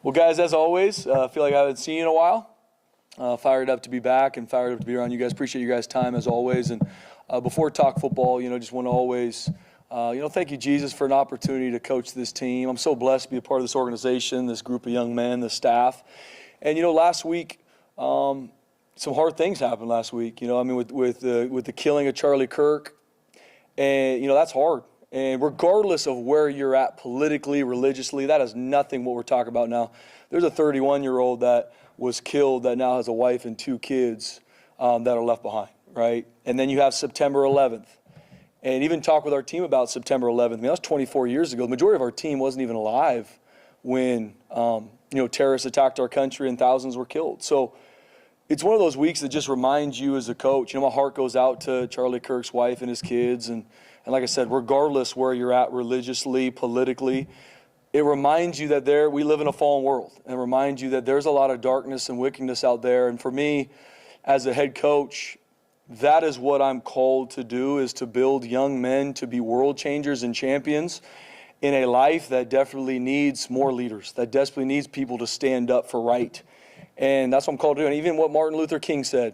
Well, guys, as always, I feel like I haven't seen you in a while. Fired up to be back and fired up to be around you guys. Appreciate you guys' time as always. And before talk football, just want to always, thank you, Jesus, for an opportunity to coach this team. I'm so blessed to be a part of this organization, this group of young men, the staff. And last week, some hard things happened last week. With the killing of Charlie Kirk, and that's hard. And regardless of where you're at politically, religiously, that is nothing what we're talking about now. There's a 31-year-old that was killed that now has a wife and 2 kids that are left behind, right? And then you have September 11th. And even talk with our team about September 11th. That was 24 years ago. The majority of our team wasn't even alive when, terrorists attacked our country and thousands were killed. So it's one of those weeks that just reminds you as a coach, my heart goes out to Charlie Kirk's wife and his kids. And like I said, regardless where you're at religiously, politically, it reminds you that we live in a fallen world, and reminds you that there's a lot of darkness and wickedness out there. And for me, as a head coach, that is what I'm called to do, is to build young men to be world changers and champions in a life that definitely needs more leaders, that desperately needs people to stand up for right. And that's what I'm called to do. And even what Martin Luther King said,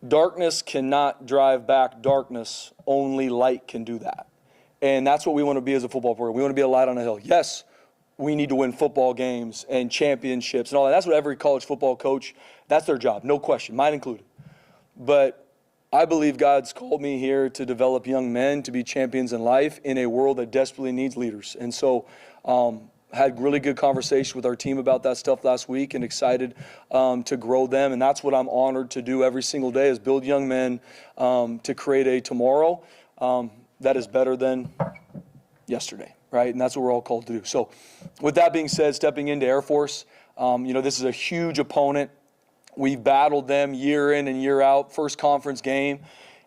darkness cannot drive back darkness, only light can do that. And that's what we want to be as a football program. We want to be a light on a hill. Yes, we need to win football games and championships and all that. That's what every college football coach, that's their job, no question, mine included. But I believe God's called me here to develop young men to be champions in life in a world that desperately needs leaders. And so had really good conversation with our team about that stuff last week, and excited to grow them. And that's what I'm honored to do every single day, is build young men to create a tomorrow that is better than yesterday, right? And that's what we're all called to do. So with that being said, stepping into Air Force, this is a huge opponent. We've battled them year in and year out, first conference game,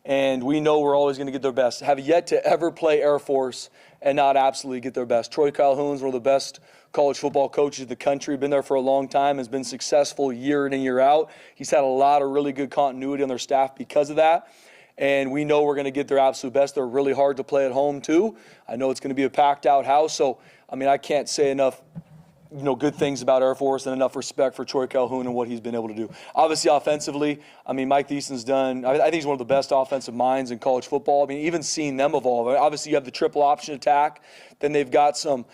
and we know we're always going to get their best. Have yet to ever play Air Force and not absolutely get their best. Troy Calhoun's one of the best college football coaches in the country, been there for a long time, has been successful year in and year out. He's had a lot of really good continuity on their staff because of that. And we know we're going to get their absolute best. They're really hard to play at home, too. I know it's going to be a packed-out house. So, I can't say enough good things about Air Force and enough respect for Troy Calhoun and what he's been able to do. Obviously, offensively, Mike Thiessen's done, I think he's one of the best offensive minds in college football. Even seeing them evolve. Obviously, you have the triple option attack. Then they've got some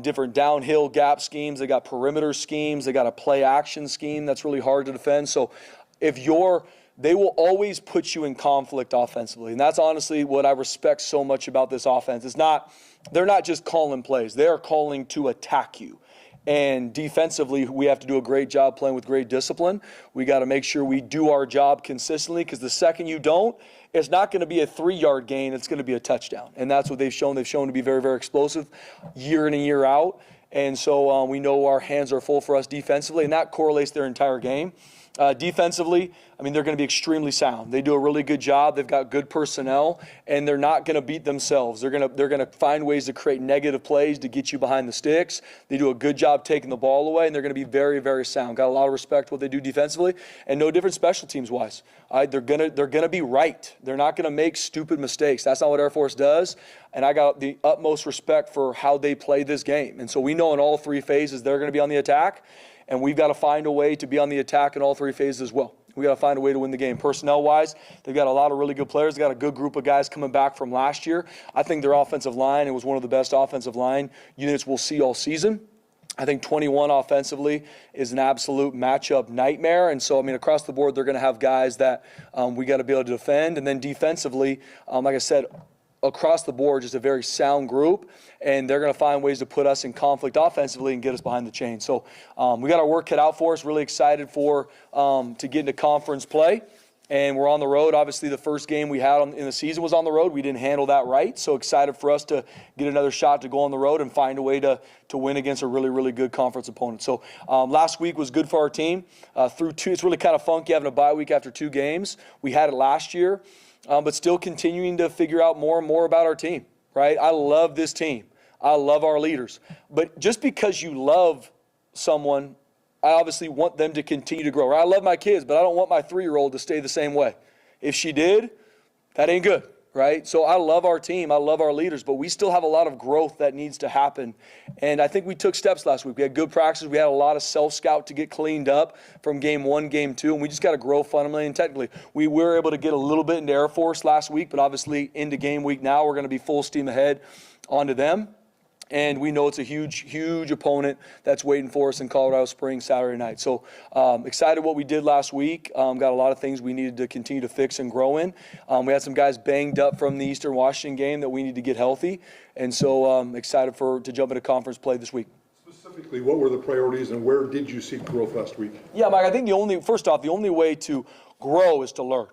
different downhill gap schemes. They got perimeter schemes. They got a play action scheme that's really hard to defend. So they will always put you in conflict offensively. And that's honestly what I respect so much about this offense. They're not just calling plays. They are calling to attack you. And defensively, we have to do a great job playing with great discipline. We got to make sure we do our job consistently, because the second you don't, it's not going to be a 3-yard gain. It's going to be a touchdown. And that's what they've shown. They've shown to be very, very explosive year in and year out. And so we know our hands are full for us defensively, and that correlates their entire game. Defensively, they're going to be extremely sound. They do a really good job. They've got good personnel, and they're not going to beat themselves. They're going to find ways to create negative plays to get you behind the sticks. They do a good job taking the ball away, and they're going to be very, very sound. Got a lot of respect for what they do defensively, and no different special teams wise. They're going to be right. They're not going to make stupid mistakes. That's not what Air Force does, and I got the utmost respect for how they play this game. And so we know in all 3 phases they're going to be on the attack. And we've got to find a way to be on the attack in all 3 phases as well. We've got to find a way to win the game. Personnel-wise, they've got a lot of really good players. They've got a good group of guys coming back from last year. I think their offensive line, it was one of the best offensive line units we'll see all season. I think 21 offensively is an absolute matchup nightmare. And so, across the board, they're going to have guys that we got to be able to defend. And then defensively, like I said, across the board, just a very sound group, and they're going to find ways to put us in conflict offensively and get us behind the chain. So we got our work cut out for us. Really excited to get into conference play, and we're on the road. Obviously, the first game we had in the season was on the road. We didn't handle that right, so excited for us to get another shot to go on the road and find a way to win against a really, really good conference opponent. So last week was good for our team. Through 2, it's really kind of funky having a bye week after 2 games. We had it last year. But still continuing to figure out more and more about our team, right? I love this team. I love our leaders. But just because you love someone, I obviously want them to continue to grow. Right? I love my kids, but I don't want my 3-year-old to stay the same way. If she did, that ain't good, right? So I love our team. I love our leaders, but we still have a lot of growth that needs to happen. And I think we took steps last week. We had good practices. We had a lot of self-scout to get cleaned up from game 1, game 2, and we just got to grow fundamentally and technically. We were able to get a little bit into Air Force last week, but obviously into game week now, we're going to be full steam ahead onto them. And we know it's a huge, huge opponent that's waiting for us in Colorado Springs Saturday night. So excited what we did last week. Got a lot of things we needed to continue to fix and grow in. We had some guys banged up from the Eastern Washington game that we need to get healthy. And so excited to jump into conference play this week. Specifically, what were the priorities and where did you see growth last week? Yeah, Mike, I think first off, the only way to grow is to learn,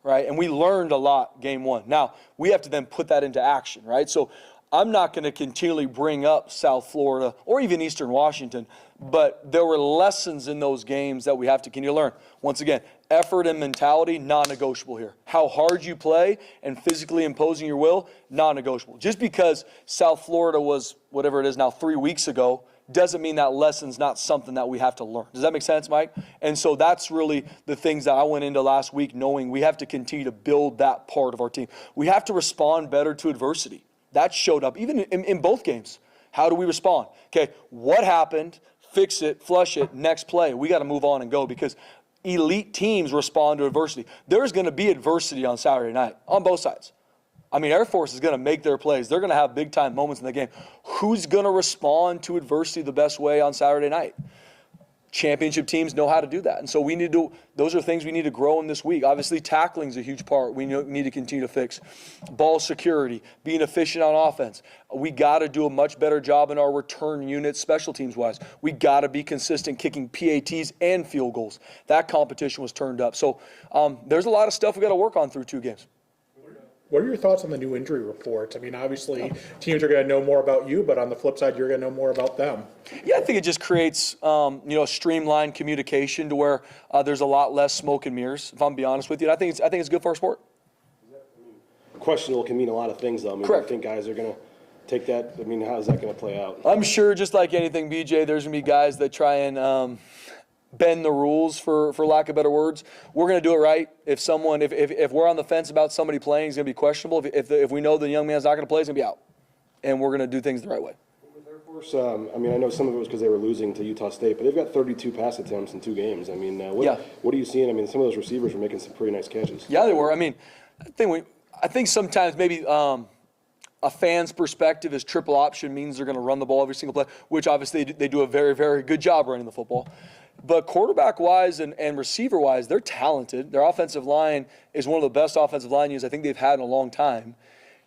right? And we learned a lot game 1. Now, we have to then put that into action, right? So I'm not going to continually bring up South Florida or even Eastern Washington, but there were lessons in those games that we have to continue to learn. Once again, effort and mentality, non-negotiable here. How hard you play and physically imposing your will, non-negotiable. Just because South Florida was, whatever it is now, 3 weeks ago, doesn't mean that lesson's not something that we have to learn. Does that make sense, Mike? And so that's really the things that I went into last week knowing we have to continue to build that part of our team. We have to respond better to adversity. That showed up even in both games. How do we respond? Okay, what happened? Fix it, flush it, next play. We got to move on and go because elite teams respond to adversity. There's going to be adversity on Saturday night on both sides. I mean, Air Force is going to make their plays. They're going to have big-time moments in the game. Who's going to respond to adversity the best way on Saturday night? Championship teams know how to do that. And so those are things we need to grow in this week. Obviously, tackling is a huge part we need to continue to fix. Ball security, being efficient on offense. We got to do a much better job in our return units, special teams-wise. We got to be consistent kicking PATs and field goals. That competition was turned up. So there's a lot of stuff we got to work on through 2 games. What are your thoughts on the new injury report? I mean, obviously, teams are going to know more about you, but on the flip side, you're going to know more about them. Yeah, I think it just creates, streamlined communication to where there's a lot less smoke and mirrors, if I'm being honest with you. And I think it's good for our sport. Questionable can mean a lot of things, though. I mean, Correct. I think guys are going to take that. I mean, how is that going to play out? I'm sure, just like anything, BJ, there's going to be guys that try and bend the rules, for lack of better words. We're going to do it right. If we're on the fence about somebody playing, it's going to be questionable. If we know the young man's not going to play, he's going to be out. And we're going to do things the right way. With Air Force, I mean, I know some of it was because they were losing to Utah State, but they've got 32 pass attempts in 2 games. I mean, what are you seeing? I mean, some of those receivers were making some pretty nice catches. Yeah, they were. I mean, I think sometimes maybe a fan's perspective is triple option means they're going to run the ball every single play, which obviously they do a very, very good job running the football. But quarterback-wise and receiver-wise, they're talented. Their offensive line is one of the best offensive line units I think they've had in a long time.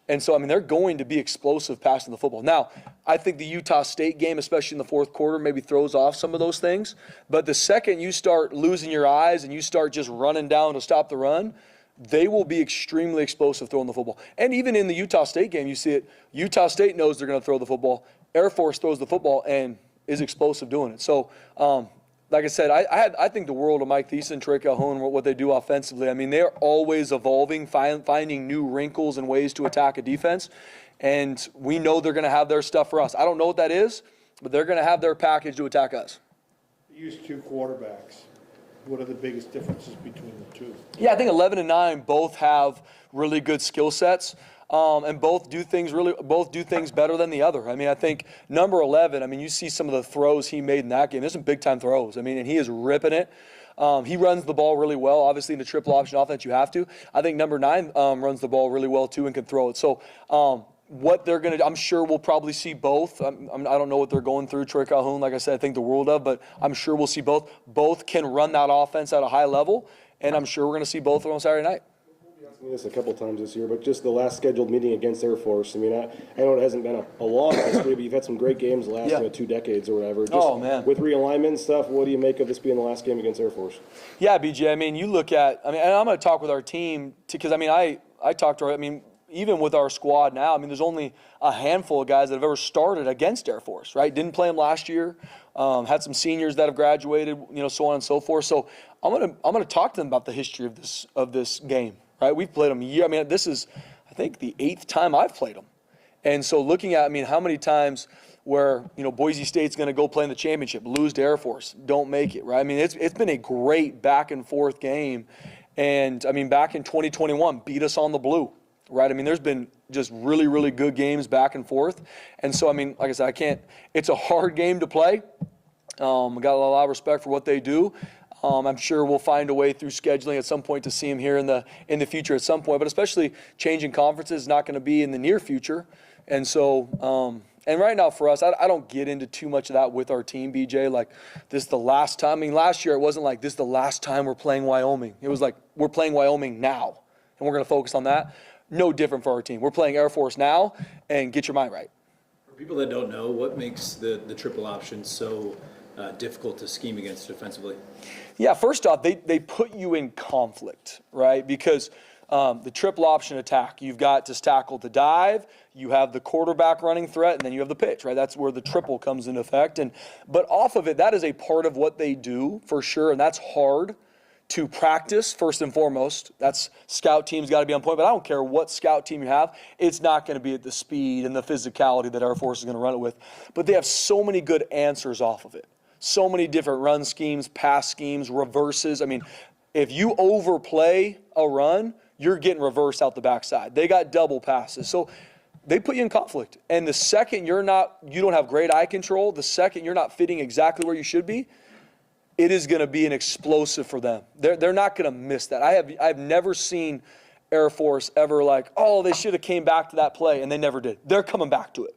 And so, I mean, they're going to be explosive passing the football. Now, I think the Utah State game, especially in the fourth quarter, maybe throws off some of those things. But the second you start losing your eyes and you start just running down to stop the run, they will be extremely explosive throwing the football. And even in the Utah State game, you see it. Utah State knows they're going to throw the football. Air Force throws the football and is explosive doing it. So, like I said, I think the world of Mike Thiessen, Trey Calhoun, what they do offensively. I mean, they're always evolving, finding new wrinkles and ways to attack a defense. And we know they're going to have their stuff for us. I don't know what that is, but they're going to have their package to attack us. You use 2 quarterbacks. What are the biggest differences between the 2? Yeah, I think 11 and 9 both have really good skill sets. And both do things better than the other. I mean, I think number 11, I mean, you see some of the throws he made in that game. There's some big-time throws. I mean, and he is ripping it. He runs the ball really well. Obviously, in the triple option offense, you have to. I think number 9 runs the ball really well, too, and can throw it. So what they're going to do, I'm sure we'll probably see both. I don't know what they're going through. Trey Calhoun, like I said, I think the world of, but I'm sure we'll see both. Both can run that offense at a high level, and I'm sure we're going to see both of them on Saturday night. This a couple times this year, but just the last scheduled meeting against Air Force. I mean, I know it hasn't been a long history, but you've had some great games the last 2 decades or whatever. Just with realignment and stuff, what do you make of this being the last game against Air Force? Yeah, BJ. I mean, you look at. I mean, and I'm going to talk with our team because I mean, I talked to. I mean, even with our squad now, I mean, there's only a handful of guys that have ever started against Air Force. Right? Didn't play them last year. Had some seniors that have graduated. So on and so forth. So I'm gonna talk to them about the history of this game. Right, we've played them a year. I mean, this is, I think, the 8th time I've played them. And so looking at, I mean, how many times where, Boise State's going to go play in the championship, lose to Air Force, don't make it, right? I mean, it's been a great back-and-forth game. And, I mean, back in 2021, beat us on the blue. right? I mean, there's been just really, really good games back and forth. And so, I mean, like I said, it's a hard game to play. I got a lot of respect for what they do. I'm sure we'll find a way through scheduling at some point to see him here in the future at some point, but especially changing conferences is not going to be in the near future. And so, and right now for us, I don't get into too much of that with our team, BJ. Like, this is the last time. I mean, last year it wasn't like this is the last time we're playing Wyoming. It was like we're playing Wyoming now, and we're going to focus on that. No different for our team. We're playing Air Force now, and get your mind right. For people that don't know, what makes the triple option so difficult to scheme against defensively? Yeah, first off, they put you in conflict, right? Because the triple option attack, you've got to tackle the dive, you have the quarterback running threat, and then you have the pitch, right? That's where the triple comes into effect. But off of it, that is a part of what they do for sure, and that's hard to practice first and foremost. That's scout team's got to be on point, but I don't care what scout team you have, it's not going to be at the speed and the physicality that Air Force is going to run it with. But they have so many good answers off of it. So many different run schemes, pass schemes, reverses. I mean, if you overplay a run, you're getting reversed out the backside. They got double passes. So they put you in conflict. And the second you don't have great eye control, the second you're not fitting exactly where you should be, it is going to be an explosive for them. They're not going to miss that. I've never seen Air Force ever like, oh, they should have came back to that play, and they never did. They're coming back to it.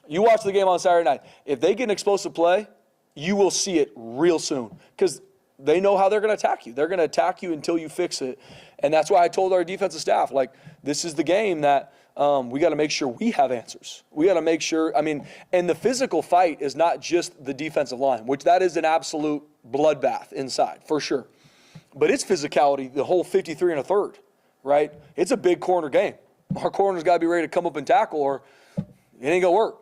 You watch the game on Saturday night. If they get an explosive play, you will see it real soon because they know how they're going to attack you. They're going to attack you until you fix it. And that's why I told our defensive staff, like, this is the game that we got to make sure we have answers. We got to make sure, and the physical fight is not just the defensive line, which that is an absolute bloodbath inside, for sure. But it's physicality, the whole 53 and a third, right? It's a big corner game. Our corner's got to be ready to come up and tackle or it ain't going to work.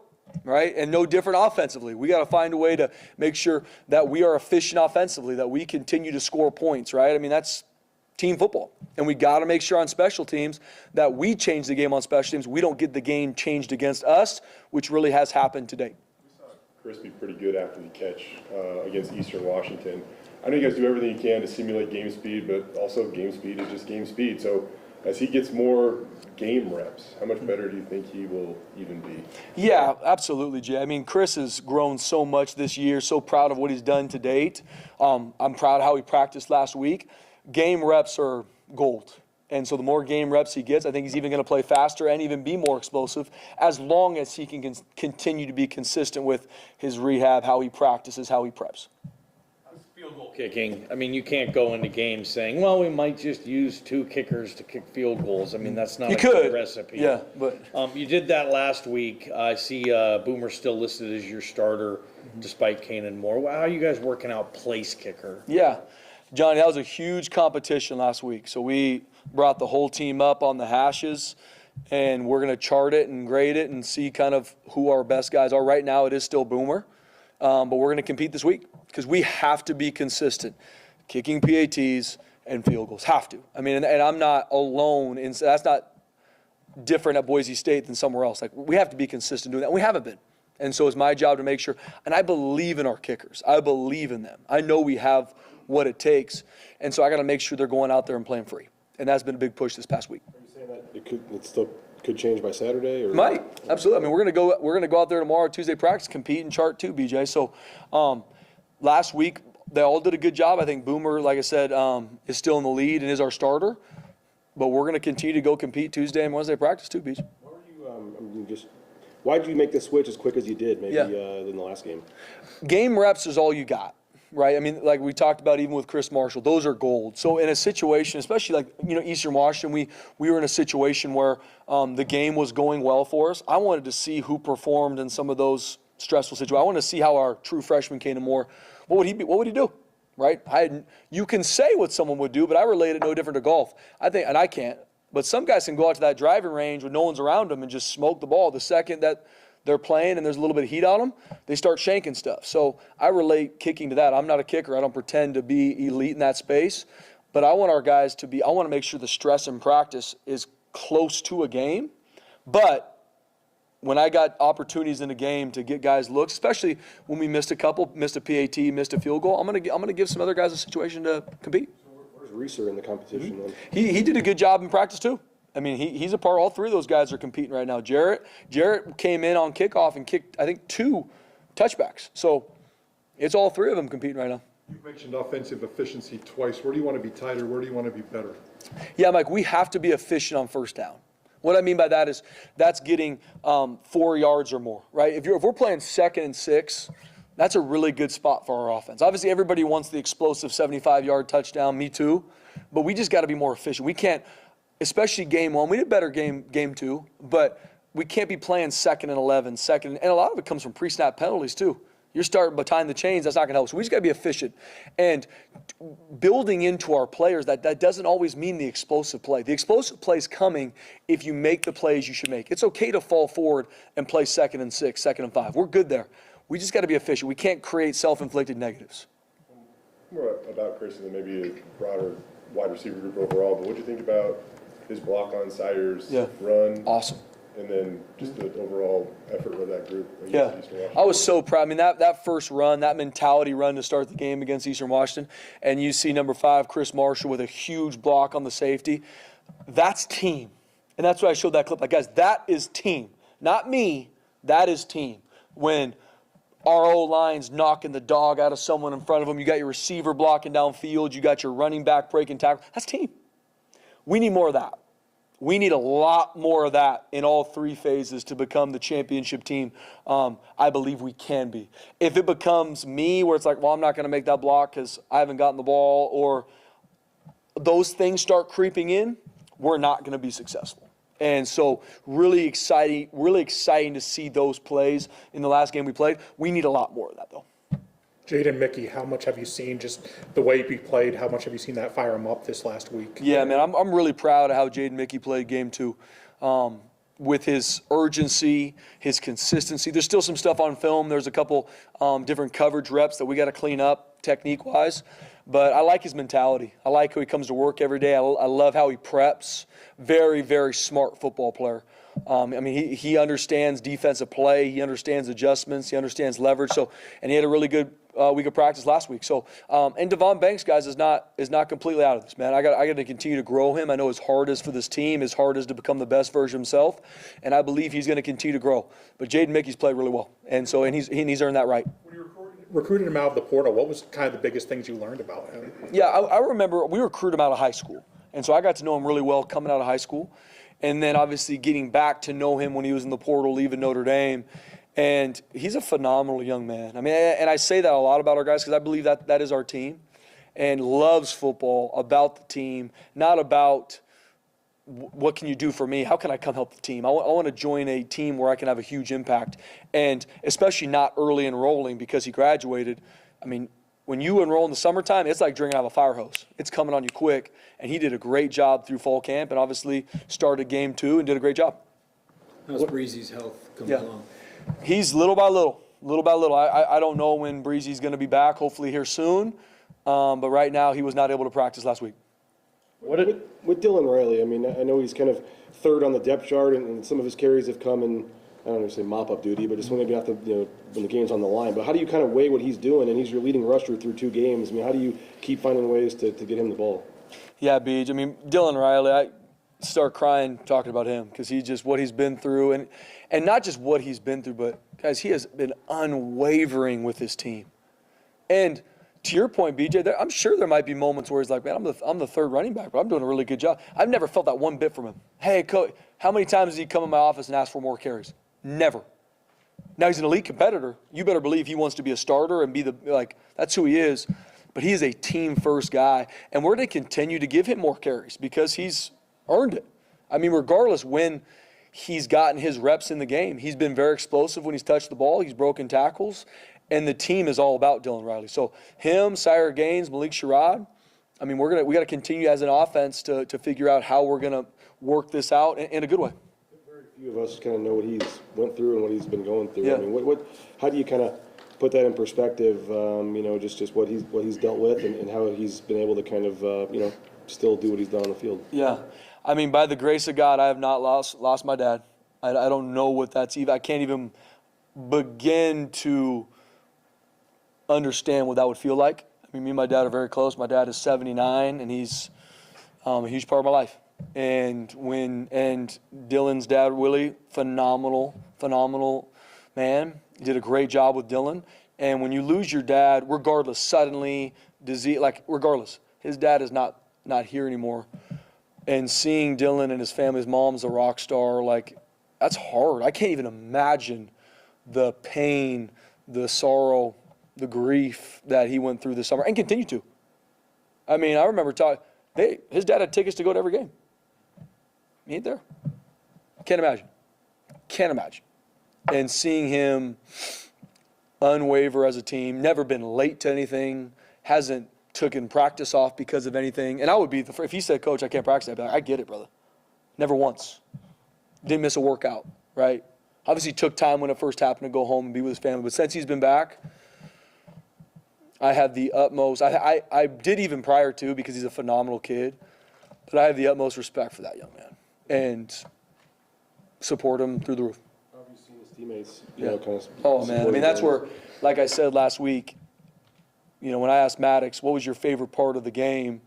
Right? And no different offensively. We got to find a way to make sure that we are efficient offensively, that we continue to score points, right? I mean, that's team football. And we got to make sure on special teams that we change the game on special teams. We don't get the game changed against us, which really has happened today. We saw Chris be pretty good after the catch against Eastern Washington. I know you guys do everything you can to simulate game speed, but also game speed is just game speed. So as he gets more game reps, how much better do you think he will even be? Yeah, absolutely, Jay. I mean, Chris has grown so much this year, so proud of what he's done to date. I'm proud of how he practiced last week. Game reps are gold. And so the more game reps he gets, I think he's even going to play faster and even be more explosive as long as he can continue to be consistent with his rehab, how he practices, how he preps. Field goal kicking, I mean, you can't go into games saying, well, we might just use 2 kickers to kick field goals. I mean, that's not good recipe. Yeah, but you did that last week. I see Boomer still listed as your starter despite Kanan Moore. How are you guys working out place kicker? Yeah, Johnny, that was a huge competition last week. So we brought the whole team up on the hashes, and we're going to chart it and grade it and see kind of who our best guys are. Right now it is still Boomer, but we're going to compete this week. Because we have to be consistent, kicking PATs and field goals. Have to. I mean, and I'm not alone. That's not different at Boise State than somewhere else. Like, we have to be consistent doing that. We haven't been. And so it's my job to make sure. And I believe in our kickers. I believe in them. I know we have what it takes. And so I got to make sure they're going out there and playing free. And that's been a big push this past week. Are you saying that it still could change by Saturday? Or? Might. Absolutely. I mean, we're going to go out there tomorrow, Tuesday practice, compete and chart too, BJ. So, last week, they all did a good job. I think Boomer, like I said, is still in the lead and is our starter. But we're going to continue to go compete Tuesday and Wednesday practice too, BJ. Why did you make the switch as quick as you did, maybe in the last game? Game reps is all you got, right? I mean, like we talked about even with Chris Marshall, those are gold. So in a situation, especially like, Eastern Washington, we were in a situation where the game was going well for us. I wanted to see who performed in some of those stressful situations. I wanted to see how our true freshman Kanan Moore, what would he do, right? You can say what someone would do, but I relate it no different to golf. I think, and I can't, but some guys can go out to that driving range when no one's around them and just smoke the ball. The second that they're playing and there's a little bit of heat on them, they start shanking stuff. So I relate kicking to that. I'm not a kicker. I don't pretend to be elite in that space, but I want our guys to be, I want to make sure the stress in practice is close to a game, but when I got opportunities in the game to get guys looks, especially when we missed a PAT, missed a field goal, I'm gonna give some other guys a situation to compete. Where's Reeser in the competition then? He did a good job in practice too. I mean, he's a part. All three of those guys are competing right now. Jarrett came in on kickoff and kicked, I think, 2 touchbacks. So it's all three of them competing right now. You mentioned offensive efficiency twice. Where do you want to be tighter? Where do you want to be better? Yeah, Mike, we have to be efficient on first down. What I mean by that is that's getting 4 yards or more, right? If we're playing 2nd and 6, that's a really good spot for our offense. Obviously, everybody wants the explosive 75-yard touchdown, me too, but we just got to be more efficient. We can't, especially game 1, we did better game 2, but we can't be playing 2nd and 11, and a lot of it comes from pre-snap penalties too. You're starting behind the chains, that's not going to help. So we just got to be efficient. And building into our players, that doesn't always mean the explosive play. The explosive play is coming if you make the plays you should make. It's okay to fall forward and play 2nd and 6, 2nd and 5. We're good there. We just got to be efficient. We can't create self-inflicted negatives. More about Chris and then maybe a broader wide receiver group overall, but what do you think about his block on Sayers' run? Awesome. And then just the overall effort of that group against Eastern Washington. I was so proud. I mean, that first run, that mentality run to start the game against Eastern Washington, and you see number 5, Chris Marshall, with a huge block on the safety. That's team. And that's why I showed that clip. Like, guys, that is team. Not me. That is team. When our O-line's knocking the dog out of someone in front of them, you got your receiver blocking downfield, you got your running back breaking tackle. That's team. We need more of that. We need a lot more of that in all 3 phases to become the championship team I believe we can be. If it becomes me where it's like, well, I'm not going to make that block because I haven't gotten the ball, or those things start creeping in, we're not going to be successful. And so really exciting to see those plays in the last game we played. We need a lot more of that, though. Jaden Mickey, how much have you seen just the way he played? How much have you seen that fire him up this last week? Yeah, man, I'm really proud of how Jaden Mickey played game 2. With his urgency, his consistency. There's still some stuff on film. There's a couple different coverage reps that we got to clean up technique-wise. But I like his mentality. I like how he comes to work every day. I love how he preps. Very, very smart football player. I mean, he understands defensive play. He understands adjustments. He understands leverage. And he had a really good week of practice last week. And Devon Banks, guys, is not completely out of this, man. I got to continue to grow him. I know his heart is for this team. His heart is to become the best version of himself, and I believe he's going to continue to grow. But Jaden Mickey's played really well, and he's earned that right. When you recruited him out of the portal, what was kind of the biggest things you learned about him? Yeah, I remember we recruited him out of high school, and so I got to know him really well coming out of high school, and then obviously getting back to know him when he was in the portal, leaving Notre Dame. And he's a phenomenal young man. I mean, and I say that a lot about our guys because I believe that is our team, and loves football, about the team, not about what can you do for me? How can I come help the team? I want to join a team where I can have a huge impact, and especially not early enrolling because he graduated. I mean, when you enroll in the summertime, it's like drinking out of a fire hose. It's coming on you quick, and he did a great job through fall camp and obviously started game 2 and did a great job. How's Breezy's health coming along? He's little by little. I don't know when Breezy's going to be back, hopefully here soon. But right now, he was not able to practice last week. With Dylan Riley, I mean, I know he's kind of 3rd on the depth chart, and some of his carries have come in, I don't want to say mop-up duty, but just when maybe not when the game's on the line. But how do you kind of weigh what he's doing? And he's your leading rusher through 2 games. I mean, how do you keep finding ways to get him the ball? Yeah, Beej. I mean, Dylan Riley, I start crying talking about him because he's just what he's been through. And not just what he's been through, but, guys, he has been unwavering with his team. And to your point, BJ, I'm sure there might be moments where he's like, man, I'm the 3rd running back, but I'm doing a really good job. I've never felt that one bit from him. Hey, coach, how many times does he come in my office and ask for more carries? Never. Now, he's an elite competitor. You better believe he wants to be a starter and be that's who he is. But he is a team-first guy, and we're going to continue to give him more carries because he's earned it. I mean, regardless when he's gotten his reps in the game, he's been very explosive when he's touched the ball. He's broken tackles, and the team is all about Dylan Riley. So him, Sire Gaines, Malik Sherrod, I mean, we got to continue as an offense to figure out how we're going to work this out in a good way. Very few of us kind of know what he's went through and what he's been going through. Yeah. I mean, how do you kind of put that in perspective? Just what he's dealt with and how he's been able to kind of still do what he's done on the field. Yeah. I mean, by the grace of God, I have not lost my dad. I don't know what that's even. I can't even begin to understand what that would feel like. I mean, me and my dad are very close. My dad is 79, and he's a huge part of my life. And Dylan's dad, Willie, phenomenal man. He did a great job with Dylan. And when you lose your dad, regardless, suddenly, disease, like regardless, his dad is not here anymore. And seeing Dylan and his family, his mom's a rock star, like, that's hard. I can't even imagine the pain, the sorrow, the grief that he went through this summer and continue to. I mean, I remember his dad had tickets to go to every game. He ain't there. Can't imagine. And seeing him unwaver as a team, never been late to anything, hasn't taken practice off because of anything. And I would be, if he said, Coach, I can't practice, I'd be like, I get it, brother. Never once. Didn't miss a workout, right? Obviously took time when it first happened to go home and be with his family. But since he's been back, I had the utmost, I did even prior to, because he's a phenomenal kid, but I have the utmost respect for that young man and support him through the roof. Obviously, his teammates, Oh, man. I mean, that's where, like I said last week, when I asked Maddox, what was your favorite part of the game?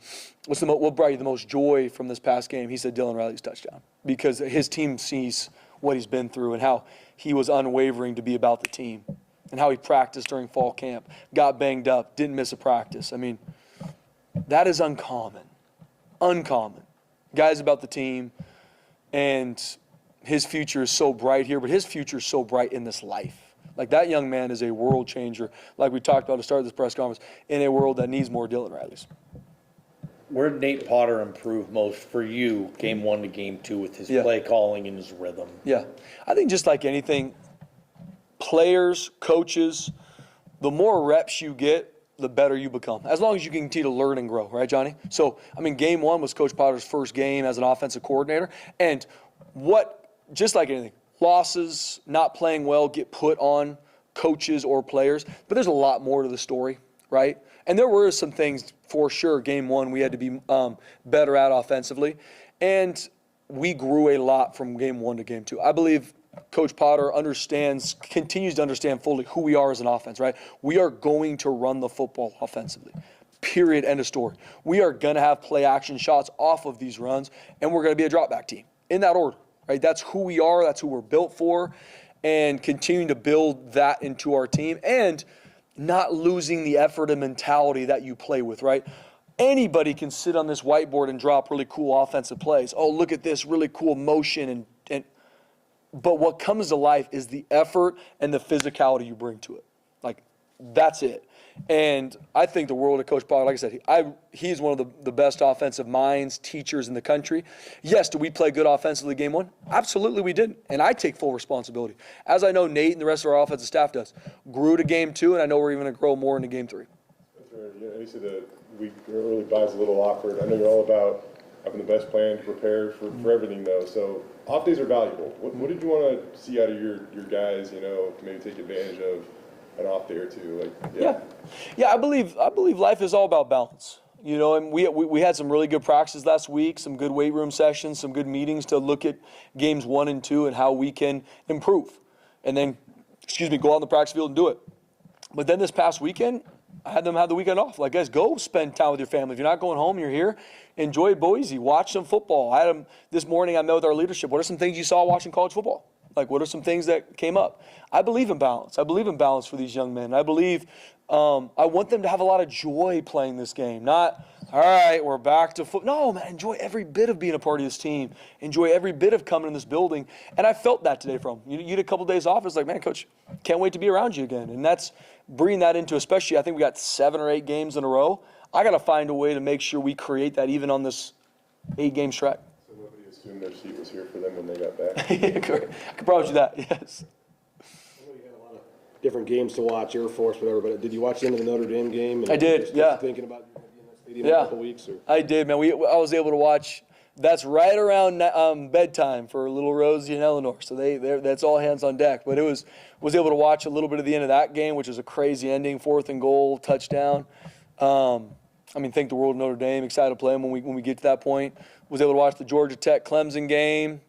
What brought you the most joy from this past game? He said Dylan Riley's touchdown, because his team sees what he's been through and how he was unwavering to be about the team and how he practiced during fall camp, got banged up, didn't miss a practice. I mean, that is uncommon. Guys about the team, and his future is so bright here, but his future is so bright in this life. Like, that young man is a world changer, like we talked about to start this press conference, in a world that needs more Dylan Rileys. Where did Nate Potter improve most for you, game 1 to game 2, with his play calling and his rhythm? Yeah. I think just like anything, players, coaches, the more reps you get, the better you become, as long as you can continue to learn and grow, right, Johnny? So, I mean, game 1 was Coach Potter's first game as an offensive coordinator, and just like anything, losses, not playing well, get put on coaches or players, but there's a lot more to the story, right? And there were some things for sure, game 1, we had to be better at offensively, and we grew a lot from game 1 to game 2. I believe Coach Potter continues to understand fully who we are as an offense, right? We are going to run the football offensively. Period, end of story. We are going to have play action shots off of these runs, and we're going to be a drop back team in that order, right? That's who we are. That's who we're built for, and continuing to build that into our team and not losing the effort and mentality that you play with, right? Anybody can sit on this whiteboard and drop really cool offensive plays. Oh, look at this really cool motion but what comes to life is the effort and the physicality you bring to it. Like, that's it. And I think the world of Coach Potter, like I said, he's one of the best offensive minds, teachers in the country. Yes, do we play good offensively game 1? Absolutely we didn't, and I take full responsibility. As I know Nate and the rest of our offensive staff does. Grew to game 2, and I know we're even going to grow more into game 3. That's right. Yeah, you said the week early bye is a little awkward. I know you're all about having the best plan to prepare for everything, though. So off days are valuable. What did you want to see out of your guys, to maybe take advantage of an off day or two? Yeah. I believe life is all about balance. And we had some really good practices last week, some good weight room sessions, some good meetings to look at games 1 and 2 and how we can improve. And then, go out on the practice field and do it. But then this past weekend, I had them have the weekend off. Like, guys, go spend time with your family. If you're not going home, you're here. Enjoy Boise. Watch some football. I had them this morning. I met with our leadership. What are some things you saw watching college football? Like, what are some things that came up? I believe in balance. I believe in balance for these young men. I believe I want them to have a lot of joy playing this game. Not, all right, we're back to football. No, man, enjoy every bit of being a part of this team. Enjoy every bit of coming in this building. And I felt that today from them. You had a couple days off. It's like, man, Coach, can't wait to be around you again. And that's bringing that into, especially, I think we got 7 or 8 games in a row. I got to find a way to make sure we create that even on this 8-game stretch. So nobody assumed their seat was here for them when they got back? Yeah, correct. I can promise you that, yes. I know you had a lot of different games to watch, Air Force, whatever, but did you watch the end of the Notre Dame game? I did, yeah. Thinking about you in that stadium in a couple weeks? Or? I did, man. I was able to watch. That's right around bedtime for little Rosie and Eleanor. So that's all hands on deck. But was able to watch a little bit of the end of that game, which was a crazy ending, 4th and goal, touchdown. Thank the world of Notre Dame. Excited to play them when we get to that point. Was able to watch the Georgia Tech Clemson game.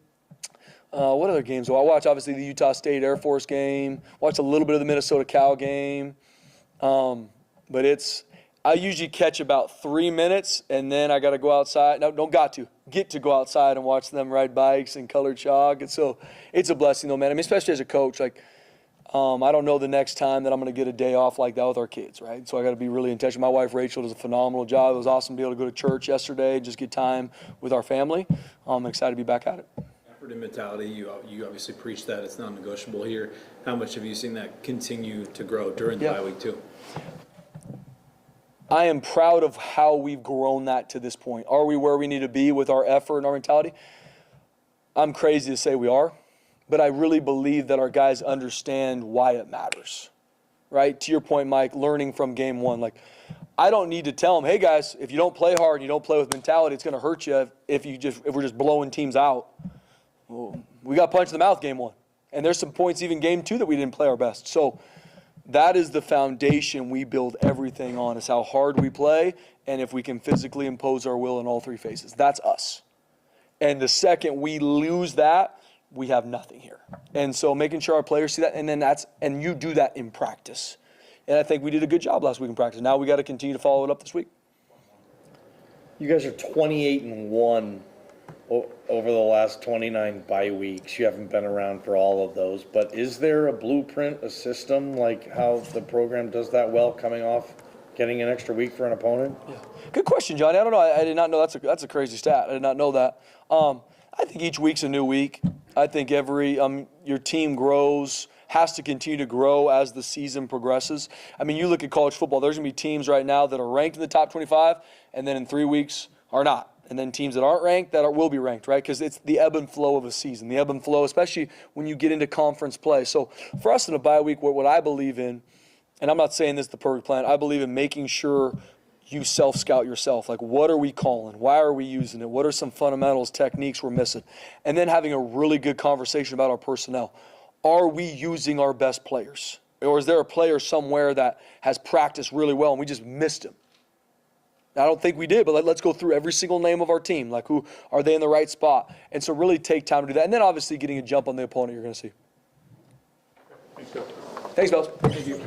What other games? Well, I watched obviously the Utah State Air Force game. Watched a little bit of the Minnesota Cal game. But I usually catch about 3 minutes, and then I got to go outside. No, get to go outside and watch them ride bikes and color chalk. And so it's a blessing, though, man. I mean, especially as a coach, like, I don't know the next time that I'm going to get a day off like that with our kids, right? So I got to be really intentional. My wife, Rachel, does a phenomenal job. It was awesome to be able to go to church yesterday, just get time with our family. I'm excited to be back at it. Effort and mentality, you obviously preach that. It's non-negotiable here. How much have you seen that continue to grow during the bye week, too? I am proud of how we've grown that to this point. Are we where we need to be with our effort and our mentality? I'm crazy to say we are, but I really believe that our guys understand why it matters, right? To your point, Mike, learning from game one. Like, I don't need to tell them, hey, guys, if you don't play hard and you don't play with mentality, it's going to hurt you if we're just blowing teams out. Well, we got punched in the mouth game one, and there's some points even game two that we didn't play our best. So that is the foundation we build everything on, is how hard we play and if we can physically impose our will in all three phases. That's us. And the second we lose that, we have nothing here. And so making sure our players see that, and you do that in practice. And I think we did a good job last week in practice. Now we got to continue to follow it up this week. You guys are 28-1 over the last 29 bye weeks. You haven't been around for all of those, but is there a blueprint, a system, like how the program does that well, coming off getting an extra week for an opponent? Yeah. Good question, Johnny. I don't know. I did not know. That's a crazy stat. I did not know that. I think each week's a new week. I think every your team grows, has to continue to grow as the season progresses. I mean, you look at college football, there's going to be teams right now that are ranked in the top 25, and then in 3 weeks are not. And then teams that aren't ranked will be ranked, right? Because it's the ebb and flow of a season. The ebb and flow, especially when you get into conference play. So for us in a bye week, what I believe in, and I'm not saying this is the perfect plan, I believe in making sure you self-scout yourself. Like, what are we calling? Why are we using it? What are some fundamentals, techniques we're missing? And then having a really good conversation about our personnel. Are we using our best players? Or is there a player somewhere that has practiced really well and we just missed him? I don't think we did, but let's go through every single name of our team. Like, who are they in the right spot? And so really take time to do that. And then obviously getting a jump on the opponent you're going to see. Thanks, Bill. Thanks, Bells. Thank you.